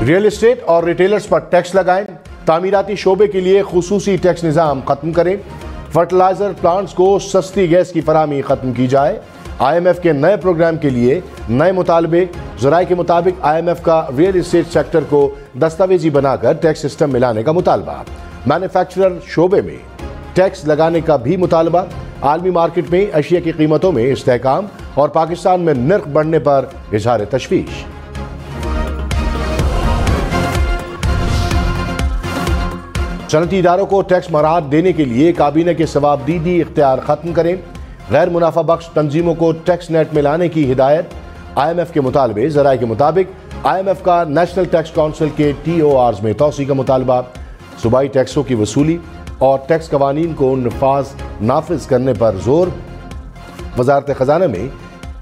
Real estate और retailers पर tax लगाएं। तामीराती शोबे के लिए खुसूसी टैक्स निज़ाम खत्म करें। फर्टिलाइजर प्लांट्स को सस्ती गैस की फराहमी खत्म की जाए। IMF के नए प्रोग्राम के लिए नए मुतालबे। ज़राए के मुताबिक IMF का रियल एस्टेट सेक्टर को दस्तावेजी बनाकर टैक्स सिस्टम में लाने का मुतालबा। मैन्युफैक्चरर शोबे में टैक्स लगाने का भी मुतालबा। आलमी मार्केट में अशिया की कीमतों में इस्तेहकाम और पाकिस्तान में नर्ख बढ़ने पर इजहार तशवीश। सनती इदारों को टैक्स मराहत देने के लिए काबीना के सवाबदीदी इख्तियार खत्म करें। गैर मुनाफा बख्श तंजीमों को टैक्स नेट में लाने की हिदायत। IMF के मुतालबे। ज़राए के मुताबिक IMF का नेशनल टैक्स काउंसिल के TORs में तोसी का मुतालबा। सूबाई टैक्सों की वसूली और टैक्स कवानीन को नाफिज करने पर जोर। वजारत खजाना में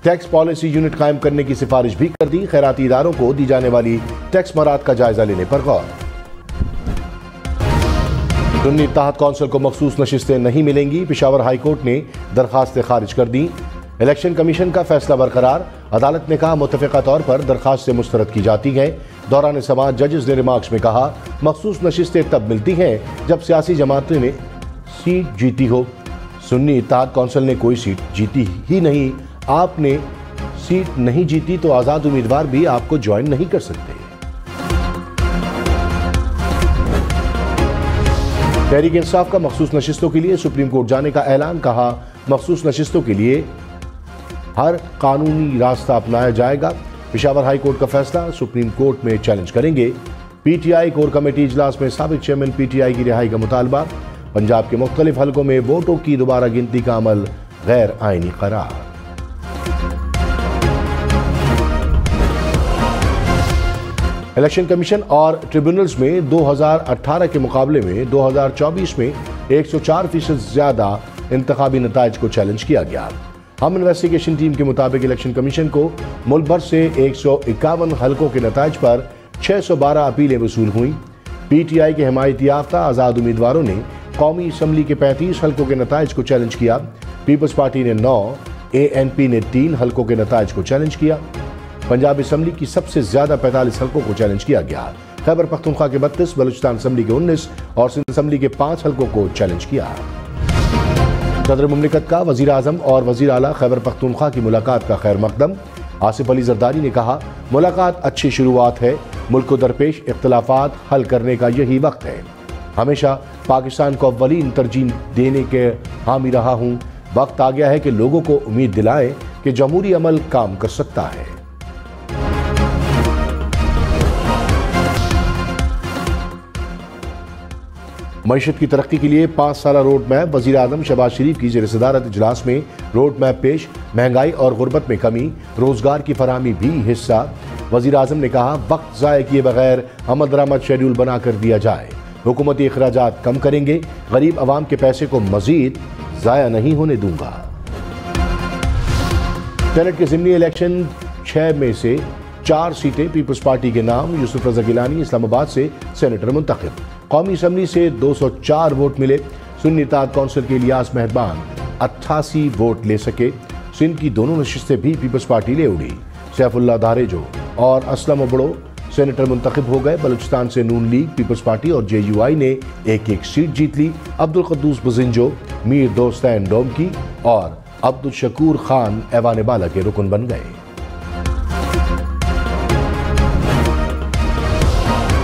टैक्स पॉलिसी यूनिट कायम करने की सिफारिश भी कर दी। खैराती इदारों को दी जाने वाली टैक्स मराहत का जायजा लेने पर गौर। सुन्नी इत्तेहाद कौंसिल को मखसूस नशिस्तें नहीं मिलेंगी। पेशावर हाई कोर्ट ने दरखास्तें खारिज कर दी। इलेक्शन कमीशन का फैसला बरकरार। अदालत ने कहा मुत्तफ़िका तौर पर दरखास्तें मुस्तरद की जाती हैं। दौरान समाअत जजेस ने रिमार्क्स में कहा मखसूस नशिस्तें तब मिलती हैं जब सियासी जमातें ने सीट जीती हो। सुन्नी इत्तेहाद कौंसिल ने कोई सीट जीती ही नहीं। आपने सीट नहीं जीती तो आज़ाद उम्मीदवार भी आपको ज्वाइन नहीं कर सकते। तहरीक इंसाफ का मखसूस नशिस्तों के लिए सुप्रीम कोर्ट जाने का ऐलान। कहा मखसूस नशिस्तों के लिए हर कानूनी रास्ता अपनाया जाएगा। पेशावर हाई कोर्ट का फैसला सुप्रीम कोर्ट में चैलेंज करेंगे। PTI कोर कमेटी इजलास में साबिक चेयरमैन PTI की रिहाई का मुतालबा। पंजाब के मुख्तलिफ हलकों में वोटों की दोबारा गिनती का अमल गैर आईनी करार। इलेक्शन कमीशन और ट्रिब्यूनल्स में 2018 के मुकाबले में 2024 में 104% ज्यादा इंतखाबी नताइज को चैलेंज किया गया। हम इन्वेस्टिगेशन टीम के मुताबिक इलेक्शन कमीशन को मुल्क भर से 151 हलकों के नताइज पर 612 अपीलें वसूल हुई। PTI के हिमायती याफ्ता आज़ाद उम्मीदवारों ने कौमी असम्बली के 35 हलकों के नताइज को चैलेंज किया। पीपल्स पार्टी ने 9, ANP ने 3 हलकों के नताइज को चैलेंज किया। पंजाब असम्बली की सबसे ज्यादा 45 हलकों को चैलेंज किया गया। खैबर पख्तूनख्वा के 32, बलूचिस्तान असम्बली के 19 और सिंध असम्बली के 5 हलकों को चैलेंज किया। सदर मुमलिकत का वजीर आजम और वजीर आला खैबर पख्तूनख्वा की मुलाकात का खैर मकदम। आसिफ अली जरदारी ने कहा मुलाकात अच्छी शुरुआत है। मुल्क को दरपेश इख्तलाफात हल करने का यही वक्त है। हमेशा पाकिस्तान को अव्वलीन तरजीह देने के हामी रहा हूँ। वक्त आ गया है कि लोगों को उम्मीद दिलाएं कि जमहूरी अमल काम कर सकता है। मईशत की तरक्की के लिए 5 साला रोड मैप। वज़ीर आज़म शहबाज शरीफ की ज़ेर सदारत इजलास में रोड मैप पेश। महंगाई और गुर्बत में कमी, रोजगार की फराहमी भी हिस्सा। वज़ीर आज़म ने कहा वक्त ज़ाय किए बगैर अमल दरामद शेड्यूल बना कर दिया जाए। हुकूमती अखराजात कम करेंगे। गरीब आवाम के पैसे को मजीद ज़ाया नहीं होने दूंगा। सेनेट के ज़िमनी इलेक्शन 6 में से 4 सीटें पीपल्स पार्टी के नाम। यूसुफ रज़ा गिलानी इस्लामाबाद से सेनेटर मुंतखब। कौमी असम्बली से 204 वोट मिले। सुन्नी इत्तेहाद कौंसिल के इलियास मेहरबान 88 वोट ले सके। सिंध की दोनों नशिस्तें भी पीपल्स पार्टी ले उड़ी। सैफुल्लाह दारेजो और असलम उबड़ो सेनेटर मुंतखब हो गए। बलूचिस्तान से नून लीग, पीपल्स पार्टी और JUI ने 1-1 सीट जीत ली। अब्दुल कद्दूस बुजिंजो, मीर दोस्तैन डोमकी और अब्दुल शकूर खान ऐवान बाला के रुकन बन गए।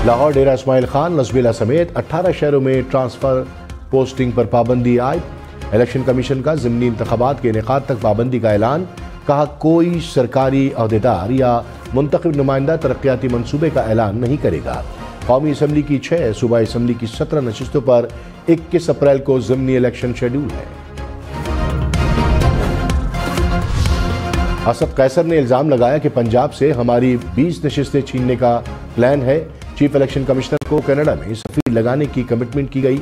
लाहौर डेरा इस्माइल खान लसबेला समेत 18 शहरों में ट्रांसफर पोस्टिंग पर पाबंदी आयद। इलेक्शन कमीशन का ज़िमनी इंतखाबात के इनेकाद तक पाबंदी का ऐलान। कहा कोई सरकारी अहदेदार या मुंतखब नुमाइंदा तरक्याती मंसूबे का ऐलान नहीं करेगा। कौमी असम्बली की 6, सूबाई असम्बली की 17 नशिस्तों पर 21 अप्रैल को ज़िमनी इलेक्शन शेड्यूल है। असद कैसर ने इल्जाम लगाया कि पंजाब से हमारी 20 नशिस्तें छीनने का प्लान है। चीफ इलेक्शन कमिश्नर को कनाडा में सफीर लगाने की कमिटमेंट की गई।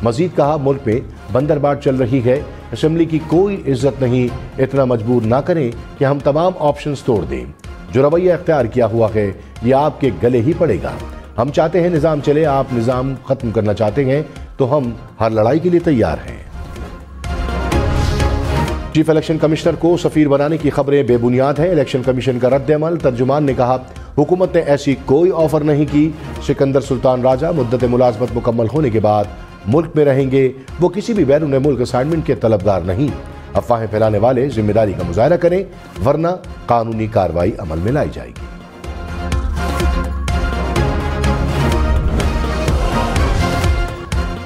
मजीद कहा मुल्क में बंदरबाट चल रही है। असम्बली की कोई इज्जत नहीं। इतना मजबूर ना करें कि हम तमाम ऑप्शंस तोड़ दें। जो रवैया इख्तियार किया हुआ है ये आपके गले ही पड़ेगा। हम चाहते हैं निज़ाम चले, आप निज़ाम खत्म करना चाहते हैं तो हम हर लड़ाई के लिए तैयार हैं। चीफ इलेक्शन कमिश्नर को सफीर बनाने की खबरें बेबुनियाद हैं। इलेक्शन कमीशन का रद्द अमल। तर्जुमान ने कहा हुकूमत ने ऐसी कोई ऑफर नहीं की। सिकंदर सुल्तान राजा मुद्दत मुलाजमत मुकम्मल होने के बाद मुल्क में रहेंगे। वो किसी भी बैरून मुल्क असाइनमेंट के तलबगार नहीं। अफवाहें फैलाने वाले जिम्मेदारी का मुजाहरा करें, वरना कानूनी कार्रवाई अमल में लाई जाएगी।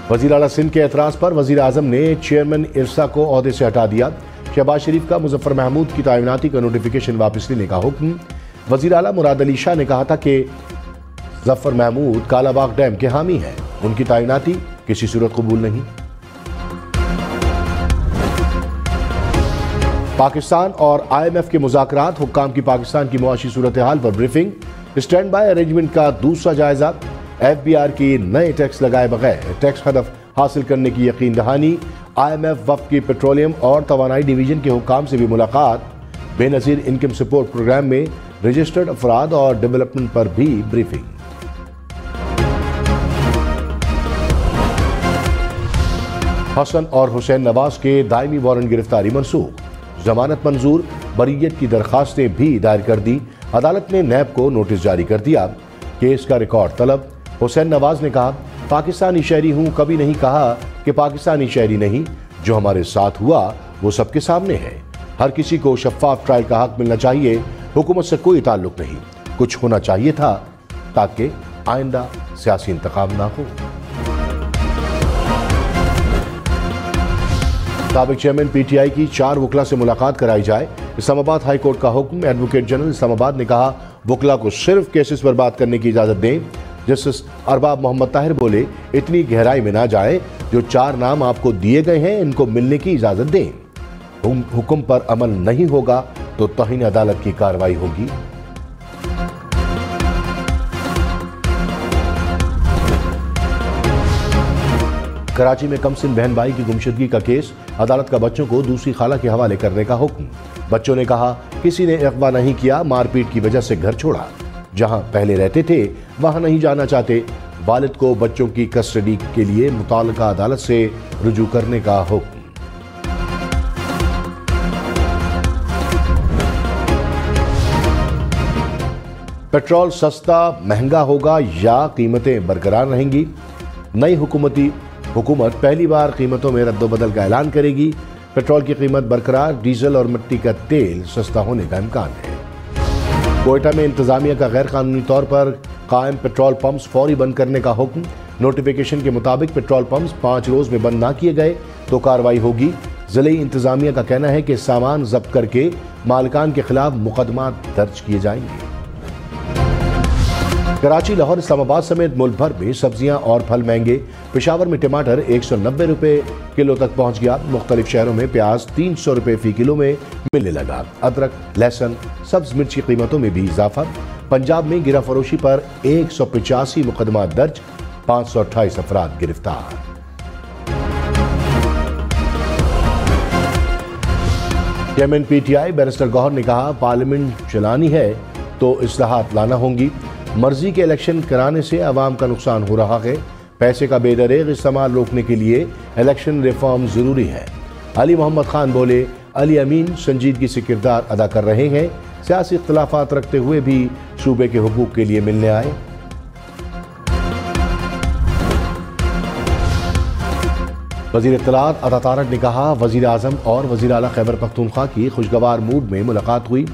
वजीर आला सिंध के एतराज पर वजीर आजम ने चेयरमैन इरसा को ओहदे से हटा दिया। शहबाज शरीफ का मुजफ्फर महमूद की तैनाती का नोटिफिकेशन वापस लेने का हुक्म। वजीर आला मुराद अली शाह ने कहा था कि मुजफ्फर महमूद कालाबाग डैम के हामी हैं, उनकी तैनाती किसी सूरत कबूल नहीं। पाकिस्तान और IMF के मुज़ाकरात, हुक्काम की पाकिस्तान की मुआशी सूरत हाल पर ब्रीफिंग। स्टैंड बाय अरेंजमेंट का दूसरा जायजा। FBR की नए टैक्स लगाए बगैर टैक्स हदफ हासिल करने की यकीन दहानी। IMF वफ़द की पेट्रोलियम और तवानाई डिवीजन के हुक्काम से भी मुलाकात। बेनज़ीर इनकम सपोर्ट प्रोग्राम में रजिस्टर्ड अफराद और डेवलपमेंट पर भी ब्रीफिंग। हसन और हुसैन नवाज के दायमी वारंट गिरफ्तारी मनसूख। जमानत मंजूर, बरीयत की दरखास्तें भी दायर कर दी। अदालत ने नैब को नोटिस जारी कर दिया। केस का रिकॉर्ड तलब। हुसैन नवाज ने कहा, पाकिस्तानी शहरी हूं, कभी नहीं कहा कि पाकिस्तानी शहरी नहीं। जो हमारे साथ हुआ वो सबके सामने है। हर किसी को शफाफ ट्रायल का हक मिलना चाहिए। हुकूमत से कोई ताल्लुक नहीं। कुछ होना चाहिए था ताकि आइंदा सियासी इंतकाम ना हो। साबिक चेयरमैन PTI की 4 वकला से मुलाकात कराई जाए। इस्लामाबाद हाई कोर्ट का हुक्म। एडवोकेट जनरल इस्लामाबाद ने कहा, वकला को सिर्फ केसेस पर बात करने की इजाजत दें। जस्टिस अरबाब मोहम्मद ताहिर बोले, इतनी गहराई में ना जाए। जो 4 नाम आपको दिए गए हैं इनको मिलने की इजाजत दें। हुक्म पर अमल नहीं होगा तो तौहीन अदालत की कार्रवाई होगी। कराची में कमसिन बहन भाई की गुमशुदगी का केस। अदालत का बच्चों को दूसरी खाला के हवाले करने का हुक्म। बच्चों ने कहा, किसी ने अगवा नहीं किया, मारपीट की वजह से घर छोड़ा। जहां पहले रहते थे वहां नहीं जाना चाहते। वालिद को बच्चों की कस्टडी के लिए मुताल्लिका अदालत से रुजू करने का हुक्म। पेट्रोल सस्ता महंगा होगा या कीमतें बरकरार रहेंगी। नई हुकूमत पहली बार कीमतों में रद्दोबदल का ऐलान करेगी। पेट्रोल की कीमत बरकरार, डीजल और मिट्टी का तेल सस्ता होने का इम्कान है। कोयटा में इंतजामिया का गैर कानूनी तौर पर कायम पेट्रोल पंप्स फौरी बंद करने का हुक्म। नोटिफिकेशन के मुताबिक पेट्रोल पंप्स 5 रोज में बंद ना किए गए तो कार्रवाई होगी। जिले इंतजामिया का कहना है कि सामान जब्त करके मालिकान के खिलाफ मुकदमा दर्ज किए जाएंगे। कराची, लाहौर, इस्लामाबाद समेत मुल्क भर में सब्जियां और फल महंगे। पेशावर में टमाटर 190 रुपए किलो तक पहुंच गया। मुख्तलिफ शहरों में प्याज 300 रुपए फी किलो में मिलने लगा। अदरक, लहसुन, सब्ज मिर्च की कीमतों में भी इजाफा। पंजाब में गिरा फरोशी पर 185 मुकदमा दर्ज, 528 अफराद गिरफ्तार। चेयरमैन PTI बैरिस्टर गौहर ने कहा, पार्लियामेंट चलानी है तो इस्लाहात लाना होंगी। मर्जी के इलेक्शन कराने से अवाम का नुकसान हो रहा है। पैसे का बेदरेग इस्तेमाल रोकने के लिए इलेक्शन रिफॉर्म जरूरी है। अली मोहम्मद खान बोले, अली अमीन संजीदगी से किरदार अदा कर रहे हैं। सियासी इख्तलाफात रखते हुए भी सूबे के हुकूक के लिए मिलने आए। वजीर इत्तलात अता तारक ने कहा, वजीर आजम और वजीर आला खैबर पख्तूनख्वा की खुशगवार मूड में मुलाकात हुई।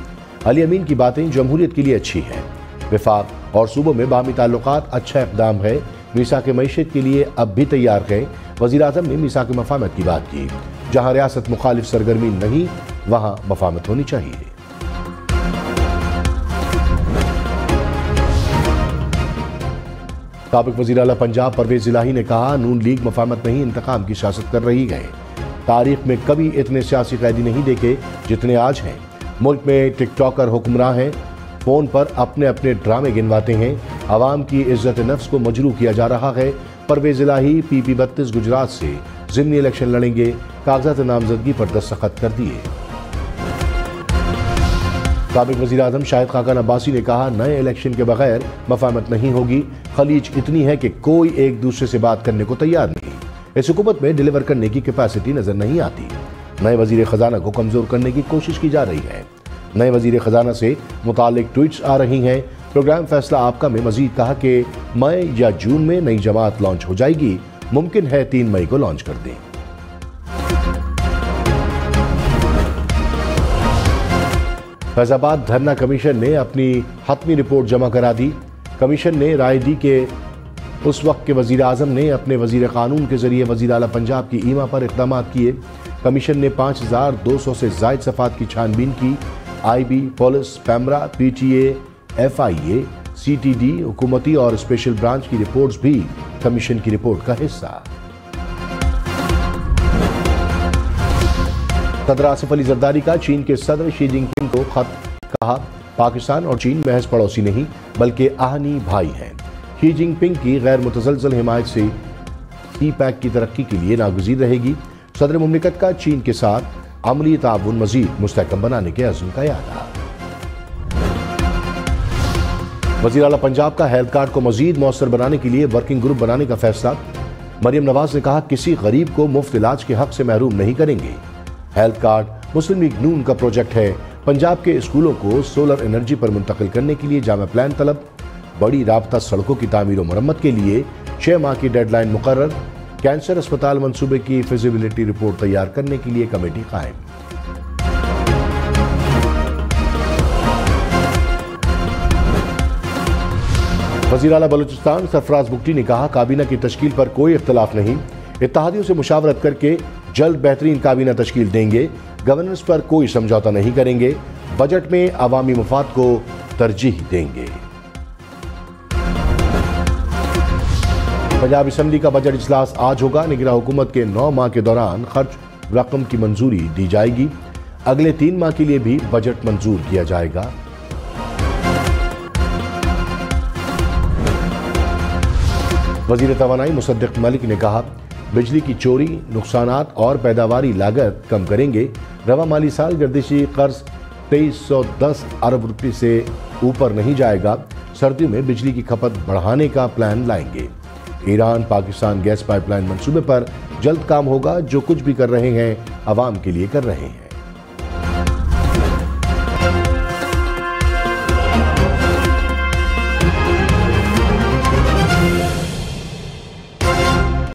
अली अमीन की बातें जमहूरियत के लिए अच्छी हैं। विफाक और सूबों में बाहमी ताल्लुकात अच्छा इक़दाम है। मीसाक मईशत के लिए अब भी तैयार है। वज़ीर आज़म ने मीसाक मफामत की बात की। जहां रियासत मुखालिफ सरगर्मी नहीं वहां मफामत होनी चाहिए। साबिक वज़ीर आला पंजाब परवेज इलाही ने कहा, नून लीग मफामत नहीं इंतकाम की सियासत कर रही है। तारीख में कभी इतने सियासी कैदी नहीं देखे जितने आज हैं। मुल्क में टिकटॉकर हुक्मरान हैं, फोन पर अपने अपने ड्रामे गिनवाते हैं। आवाम की इज्जत नफ्स को मजरू किया जा रहा है। परवेज इलाही PP 32 गुजरात से ज़िमनी इलेक्शन लड़ेंगे। कागजात नामजदगी पर दस्तखत कर दिए। साबिक वज़ीर आज़म शाहिद खाकान अब्बासी ने कहा, नए इलेक्शन के बगैर मफामत नहीं होगी। खलीज इतनी है कि कोई एक दूसरे से बात करने को तैयार नहीं। इस हुकूमत में डिलीवर करने की कैपेसिटी नजर नहीं आती। नए वज़ीर ख़जाना को कमज़ोर करने की कोशिश की जा रही है। नए वज़ीर ख़जाना से मुतालिक ट्वीट्स आ रही हैं। प्रोग्राम फैसला आपका में मजीद कहा कि मई या जून में नई जमात लॉन्च हो जाएगी, मुमकिन है 3 मई को लॉन्च कर दें। फैजाबाद धरना कमीशन ने अपनी हतमी रिपोर्ट जमा करा दी। कमीशन ने राय दी कि उस वक्त के वजीर आजम ने अपने वजीर कानून के जरिए वजीर आला पंजाब की ईमा पर इक़दाम किए। कमीशन ने 5200 से जायद सफ़ात की छानबीन की। IB, police, PEMRA, PTA, FIA, CTD, हुकूमती और स्पेशल ब्रांच की रिपोर्ट्स भी कमीशन की रिपोर्ट का हिस्सा। सदर आसिफ अली जरदारी का चीन के सदर शी जिनपिंग को खत, कहा पाकिस्तान और चीन महज पड़ोसी नहीं बल्कि आहनी भाई हैं। शी जिनपिंग की गैर मुतसलसल हिमायत से CPEC की तरक्की के लिए नागुज़ीर रहेगी। सदर मुमलिकत का चीन के साथ अमली ताउन मजीद मुस्तहकम बनाने के अज़्म का यादा। वज़ीर आला पंजाब का हेल्थ कार्ड को मजीद मौसर बनाने के लिए वर्किंग ग्रुप बनाने का फैसला। मरियम नवाज ने कहा किसी गरीब को मुफ्त इलाज के हक से महरूम नहीं करेंगे। हेल्थ कार्ड मुस्लिम लीग नून का प्रोजेक्ट है। पंजाब के स्कूलों को सोलर एनर्जी पर मुंतकिल करने के लिए जामा प्लान तलब। बड़ी राबता सड़कों की तामीर और मरम्मत के लिए 6 माह की डेडलाइन मुकर्रर। कैंसर अस्पताल मंसूबे की फिजिबिलिटी रिपोर्ट तैयार करने के लिए कमेटी कायम। वज़ीर आला बलूचिस्तान सरफराज बुगटी ने कहा काबीना की तश्कील पर कोई इख्तलाफ नहीं, इत्तेहादियों से मुशावरत करके जल्द बेहतरीन काबीना तश्कील देंगे, गवर्नेंस पर कोई समझौता नहीं करेंगे, बजट में अवामी मफाद को तरजीह देंगे। पंजाब असम्बली का बजट इजलास आज होगा। निगरां हुकूमत के 9 माह के दौरान खर्च रकम की मंजूरी दी जाएगी। अगले 3 माह के लिए भी बजट मंजूर किया जाएगा। वजीर तवानाई मुसद्दिक मलिक ने कहा बिजली की चोरी, नुकसानात और पैदावारी लागत कम करेंगे। रवा माली साल गर्दिशी कर्ज 2310 अरब रुपये से ऊपर नहीं जाएगा। सर्दियों में बिजली की खपत बढ़ाने का प्लान लाएंगे। ईरान पाकिस्तान गैस पाइपलाइन मंसूबे पर जल्द काम होगा। जो कुछ भी कर रहे हैं आवाम के लिए कर रहे हैं।